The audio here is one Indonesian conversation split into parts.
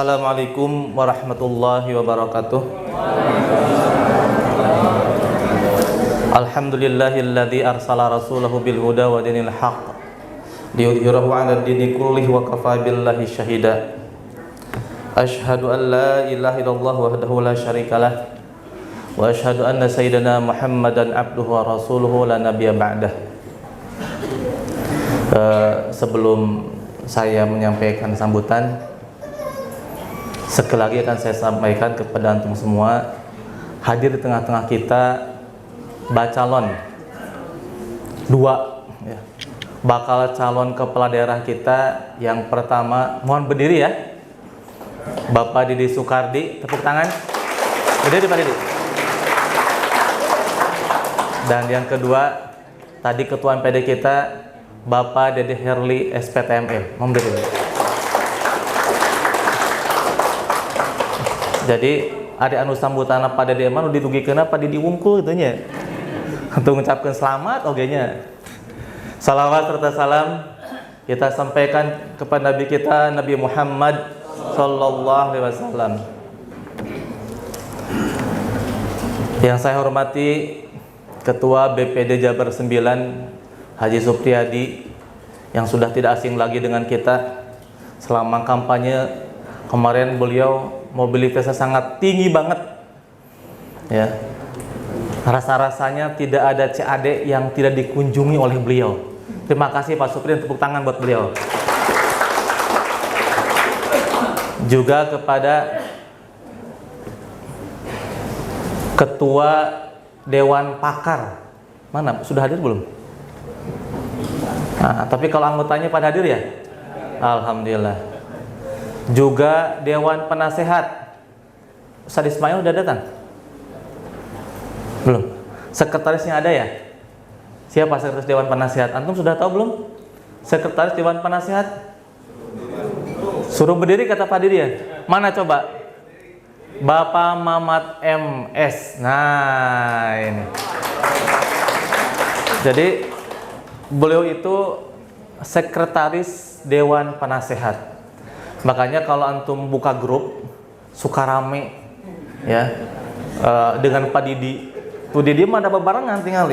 Assalamualaikum warahmatullahi wabarakatuh. Alhamdulillahilladzi arsala rasulahu bil huda wa dinil haqq liyudhhirahu 'ala dini kullihi wa kafa billahi syahida. Asyhadu an la ilaha illallah wahdahu la syarikalah wa asyhadu anna sayyidana Muhammadan abduhu wa rasuluhu la nabiyya ba'dah. Sebelum saya menyampaikan sambutan, sekali lagi akan saya sampaikan kepada antum semua, hadir di tengah-tengah kita bacalon dua ya. Bakal calon kepala daerah kita yang pertama, mohon berdiri ya, Bapak Didi Soekardi, tepuk tangan. Berdiri Pak Didi. Dan yang kedua, tadi ketua MPD kita Bapak Dede Herli SPTML, mohon berdiri. Jadi ada anu sambutan Pak Dede mah ditugikeun Pak Didi wungkul gitu nya. Untuk mengucapkan selamat ogenya. Salawat serta salam kita sampaikan kepada Nabi kita Nabi Muhammad sallallahu alaihi wasallam. Yang saya hormati Ketua BPD Jabar 9 Haji Supriyadi yang sudah tidak asing lagi dengan kita selama kampanye kemarin. Beliau mobilitasnya sangat tinggi banget ya, rasa-rasanya tidak ada CAD yang tidak dikunjungi oleh beliau. Terima kasih Pak Supri, tepuk tangan buat beliau. Juga kepada Ketua Dewan Pakar, mana sudah hadir belum? Nah, tapi kalau anggotanya pada hadir ya, alhamdulillah. Juga Dewan Penasehat, Ustaz Ismail udah datang? Belum? Sekretarisnya ada ya? Siapa sekretaris Dewan Penasehat? Antum sudah tahu belum? Sekretaris Dewan Penasehat? Suruh berdiri kata Pak Didi ya? Mana coba? Bapak Mamat MS. Nah ini. Jadi beliau itu sekretaris Dewan Penasehat. Makanya kalau antum buka grup suka rame ya dengan Pak Didi. Tuh Didi mah ada bebarengan tinggal.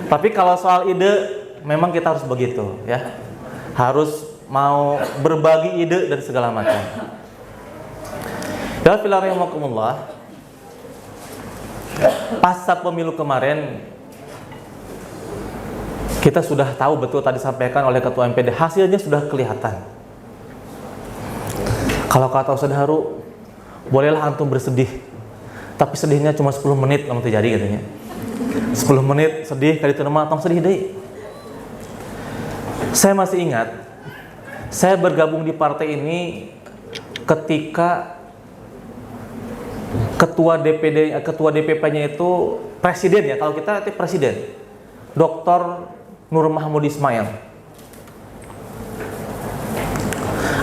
Tapi kalau soal ide memang kita harus begitu ya. Harus mau berbagi ide dan segala macam. Ya filarihimakumullah. Pasca pemilu kemarin kita sudah tahu betul, tadi sampaikan oleh Ketua MPD, hasilnya sudah kelihatan. Kalau kata Ustaz Haru, bolehlah antum bersedih, tapi sedihnya cuma 10 menit lamun terjadi katanya. 10 menit sedih kali itu mah tong sedih deui. Saya masih ingat, saya bergabung di partai ini ketika ketua DPP-nya itu presiden ya, kalau kita itu presiden, Dr. Nur Mahmud Ismail.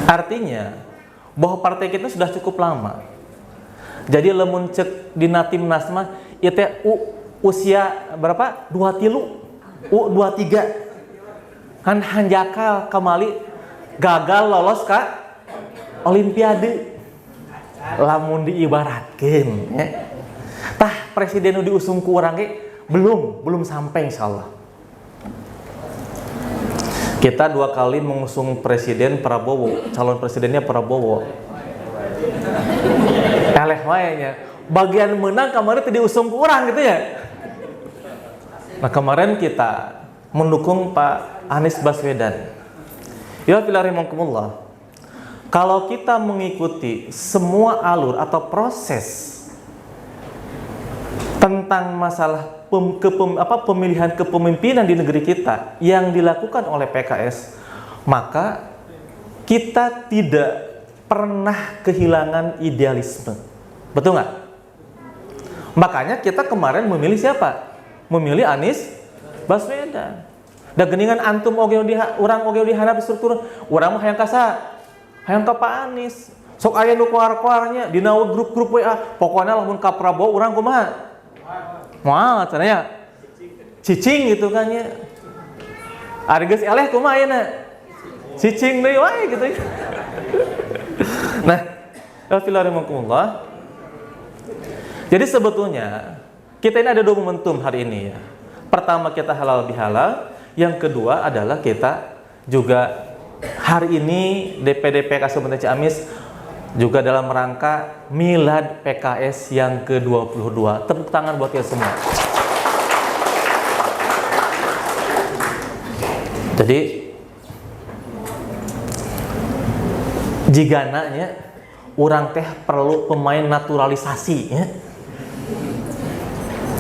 Artinya bahwa partai kita sudah cukup lama. Jadi lemun cek dina timnas mah ieu teh usia berapa? 23. U23. Kan hanjakal kamali gagal lolos ka olimpiade. Lamun diibaratkeun ya. Tah presiden nu diusung ku urang ge belum sampai insyaallah. Kita 2 kali mengusung presiden Prabowo, calon presidennya Prabowo. Eleh wae nya. Bagian menang kemarin tadi diusung ku urang gitu ya. Nah, kemarin kita mendukung Pak Anies Baswedan. Ya filarihimakumullah. Kalau kita mengikuti semua alur atau proses tentang masalah pemilihan kepemimpinan di negeri kita yang dilakukan oleh PKS, maka kita tidak pernah kehilangan idealisme. Betul nggak? Makanya kita kemarin memilih siapa? Memilih Anies Baswedan. Da geuningan antum oge urang oge dihandap struktur, urang mah hayang kasa, hayang ka Pak Anies. Sok aya nu koar-koarnya dina grup-grup WA, pokoknya lamun ka Prabowo urang kumaha? Wah, caranya cicing gitu kan ya. Ari geus eleh kumaha ayeuna? Cicing deui wae gitu. Nah, alhamdulillah. Jadi sebetulnya kita ini ada dua momentum hari ini ya. Pertama kita halal bihalal, yang kedua adalah kita juga hari ini DPD PKS Kabupaten Ciamis juga dalam rangka Milad PKS yang ke-22. Tepuk tangan buat kita semua. Jadi jigananya orang teh perlu pemain naturalisasi ya.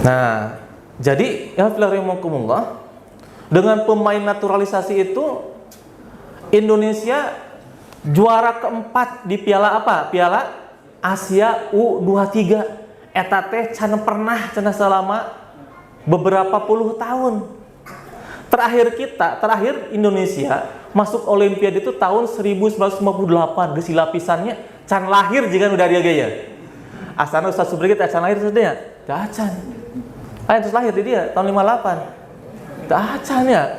Nah, jadi ya filarimukumullah, dengan pemain naturalisasi itu Indonesia juara keempat di piala apa? Piala Asia U23. Eta teh can pernah cenah selama beberapa puluh tahun. Terakhir Indonesia masuk Olimpiade itu tahun 1958. Geus lapisannya can lahir jika udah dia gaya. Asana Ustaz Subrigit can lahir sedenya. Tah can. Terus lahir di dia tahun 58. Tah can ya.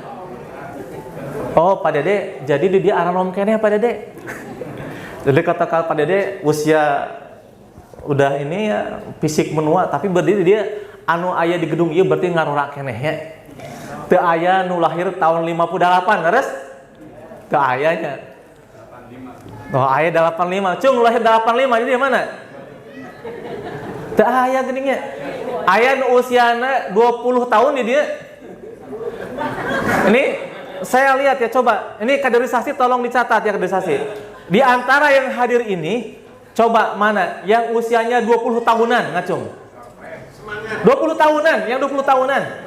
Oh, Pak Dede, jadi di dia aranom keneh Pak Dede. Jadi kata Pak Dede usia udah ini ya fisik menua tapi berdiri dia anu aya di gedung ieu berarti ngarora keneh ya. Teu aya nu lahir tahun 58, leres? Teu ayanya. Oh, aya 85. Cung lahir 85 di mana? Teu aya geuning nya. Aya nu usiana 20 tahun di dia. Ini saya lihat ya, coba. Ini kaderisasi tolong dicatat ya, kaderisasi. Di antara yang hadir ini, coba mana yang usianya 20 tahunan, ngacung. 20 tahunan, yang 20 tahunan.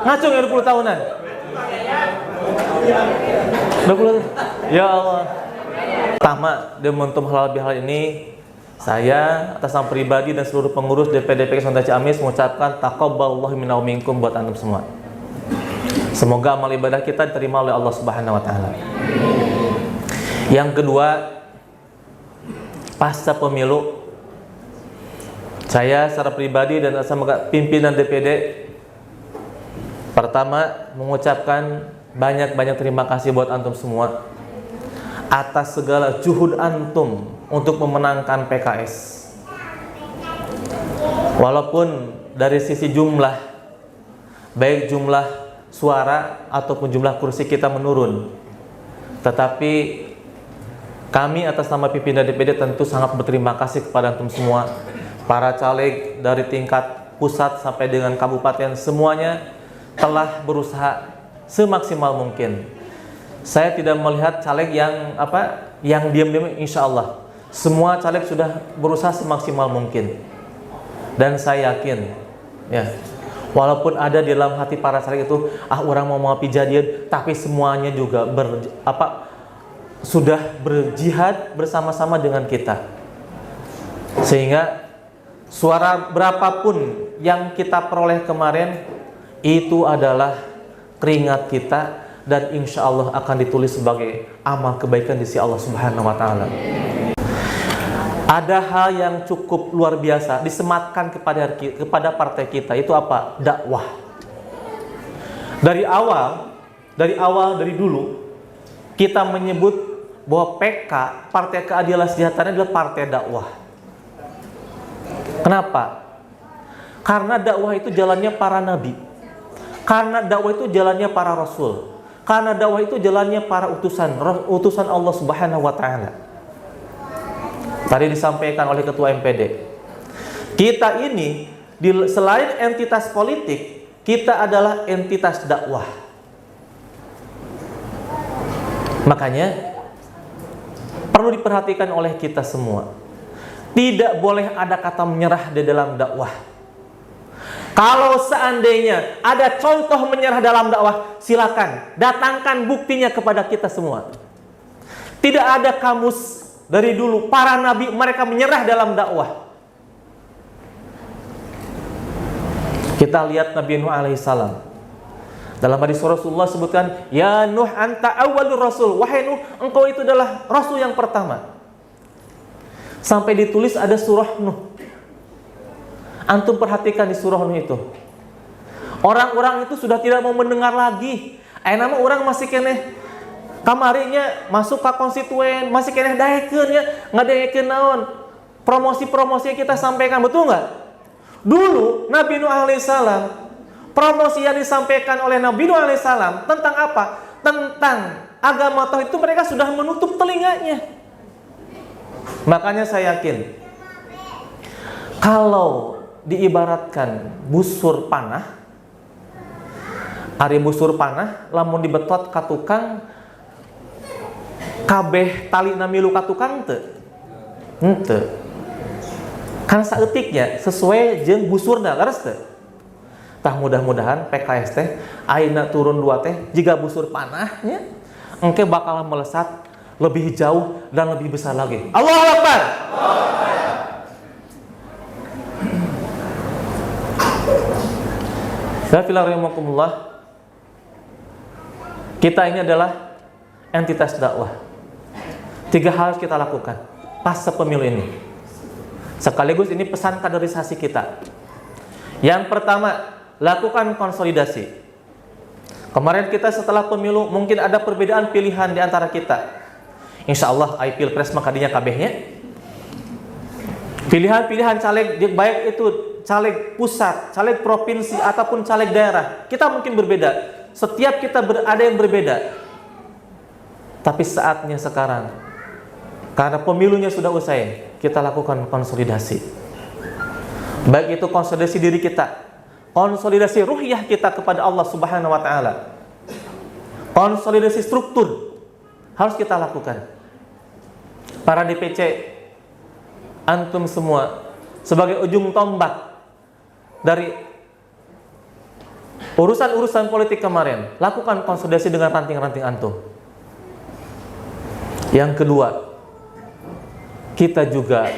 Ngacung yang 20 tahunan. 20. Ya Allah. Pertama, di momentum halal bihalal ini, saya atas nama pribadi dan seluruh pengurus DPD PKS Kabupaten Ciamis mengucapkan taqabbalallahu minna wa minkum buat antum semua. Semoga amal ibadah kita diterima oleh Allah Subhanahu wa taala. Yang kedua, pasca pemilu, saya secara pribadi dan sama pimpinan DPD pertama mengucapkan banyak-banyak terima kasih buat antum semua atas segala juhud antum untuk memenangkan PKS. Walaupun dari sisi jumlah, baik jumlah suara ataupun jumlah kursi kita menurun, tetapi kami atas nama pimpinan DPD tentu sangat berterima kasih kepada antum semua, para caleg dari tingkat pusat sampai dengan kabupaten, semuanya telah berusaha semaksimal mungkin. Saya tidak melihat caleg yang diam-diam, insya Allah. Semua caleg sudah berusaha semaksimal mungkin. Dan saya yakin, ya, walaupun ada di dalam hati para caleg itu, orang mau pijadian, tapi semuanya juga sudah berjihad bersama-sama dengan kita. Sehingga suara berapapun yang kita peroleh kemarin, itu adalah keringat kita dan insya Allah akan ditulis sebagai amal kebaikan di sisi Allah Subhanahu wa taala. Ada hal yang cukup luar biasa disematkan kepada partai kita, itu apa? Dakwah. Dari dulu kita menyebut bahwa PK, Partai Keadilan Sejahtera, adalah partai dakwah. Kenapa? Karena dakwah itu jalannya para nabi. Karena dakwah itu jalannya para rasul. Karena dakwah itu jalannya para utusan Allah Subhanahu wa taala. Tadi disampaikan oleh Ketua MPD. Kita ini selain entitas politik, kita adalah entitas dakwah. Makanya perlu diperhatikan oleh kita semua. Tidak boleh ada kata menyerah di dalam dakwah. Kalau seandainya ada contoh menyerah dalam dakwah, silakan datangkan buktinya kepada kita semua. Tidak ada kamus dari dulu para nabi mereka menyerah dalam dakwah. Kita lihat Nabi Nuh alaihissalam. Dalam hadis Rasulullah sebutkan, ya Nuh anta awwalur rasul. Wahai Nuh, engkau itu adalah rasul yang pertama. Sampai ditulis ada surah Nuh. Antum perhatikan di surah Nuh itu. Orang-orang itu sudah tidak mau mendengar lagi. Nama orang masih kene Kamarinya masuk ke konstituen, masih kena daekeun ya, ngadaekeun naon? Promosi-promosi yang kita sampaikan, betul nggak? Dulu Nabi Nuh alaihissalam, promosi yang disampaikan oleh Nabi Nuh alaihissalam tentang apa? Tentang agama tauhid itu mereka sudah menutup telinganya. Makanya saya yakin, kalau diibaratkan busur panah, ari busur panah, lamun dibetot ka tukang, kabeh tali namilu ka tukang teu? Henteu. Kan saeutiknya sesuai jeung busurna, leres teu? Tah mudah-mudahan PKS teh ayeuna turun 2 teh jiga busur panah nya, engke bakal melesat lebih jauh dan lebih besar lagi. Allahu Akbar. Bismillahirrahmanirrahim. Kita ini adalah entitas dakwah. 3 hal harus kita lakukan pasca pemilu ini. Sekaligus ini pesan kaderisasi kita. Yang pertama, lakukan konsolidasi. Kemarin kita setelah pemilu mungkin ada perbedaan pilihan di antara kita. Insya Allah Pilpres makadinya kabehnya. Pilihan-pilihan caleg, baik itu caleg pusat, caleg provinsi ataupun caleg daerah, kita mungkin berbeda. Setiap kita ada yang berbeda. Tapi saatnya sekarang, karena pemilunya sudah usai, kita lakukan konsolidasi. Baik itu konsolidasi diri kita, konsolidasi ruhiyah kita kepada Allah Subhanahu wa taala. Konsolidasi struktur harus kita lakukan. Para DPC, antum semua sebagai ujung tombak dari urusan-urusan politik kemarin, lakukan konsolidasi dengan ranting-ranting antum. Yang kedua, kita juga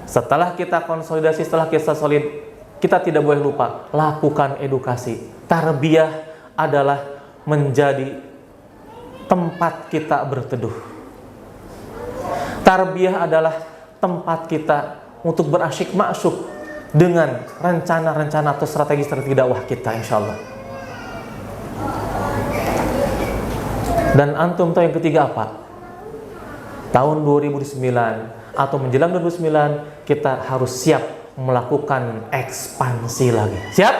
setelah kita konsolidasi, setelah kita solid, kita tidak boleh lupa lakukan edukasi. Tarbiyah adalah menjadi tempat kita berteduh. Tarbiyah adalah tempat kita untuk berasyik masyuk dengan rencana-rencana atau strategi-strategi dakwah kita, insya Allah. Dan antum tahu yang ketiga apa? Tahun 2009 atau menjelang 2009 kita harus siap melakukan ekspansi lagi. Siap?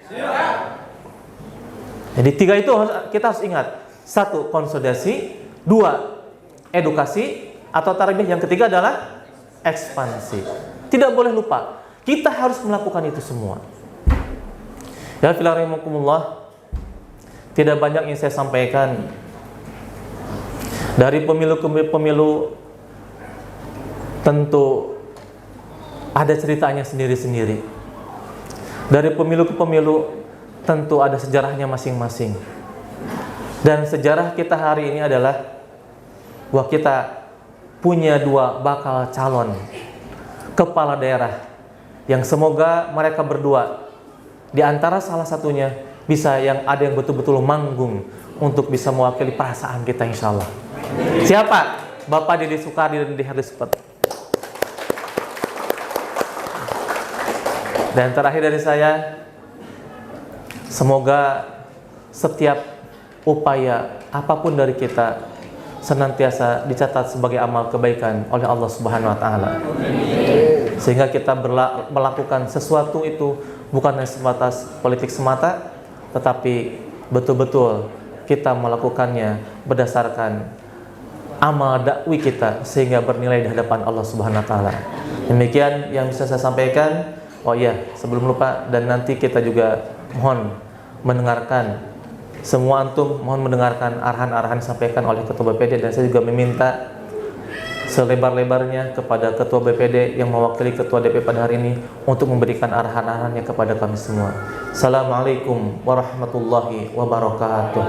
Siap. Jadi 3 itu kita harus ingat. 1, konsolidasi. 2, edukasi atau tarbiyah. Yang ketiga adalah ekspansi. Tidak boleh lupa, kita harus melakukan itu semua. Ya filarimukumullah, tidak banyak yang saya sampaikan. Dari pemilu ke pemilu tentu ada ceritanya sendiri-sendiri. Dari pemilu ke pemilu tentu ada sejarahnya masing-masing. Dan sejarah kita hari ini adalah bahwa kita punya 2 bakal calon kepala daerah yang semoga mereka berdua di antara salah satunya bisa yang ada yang betul-betul manggung untuk bisa mewakili perasaan kita, insya Allah. Siapa? Bapak Deddy Sukardi dan Deddy Hardispat. Dan terakhir dari saya, semoga setiap upaya apapun dari kita senantiasa dicatat sebagai amal kebaikan oleh Allah Subhanahu wa taala. Sehingga kita melakukan sesuatu itu bukan hanya sebatas politik semata, tetapi betul-betul kita melakukannya berdasarkan amal dakwah kita sehingga bernilai di hadapan Allah Subhanahu wa taala. Demikian yang bisa saya sampaikan. Oh iya, sebelum lupa, dan nanti kita juga mohon mendengarkan, semua antum mohon mendengarkan arahan-arahan disampaikan oleh Ketua BPD, dan saya juga meminta selebar-lebarnya kepada Ketua BPD yang mewakili Ketua DP pada hari ini untuk memberikan arahan-arahannya kepada kami semua. Assalamualaikum warahmatullahi wabarakatuh.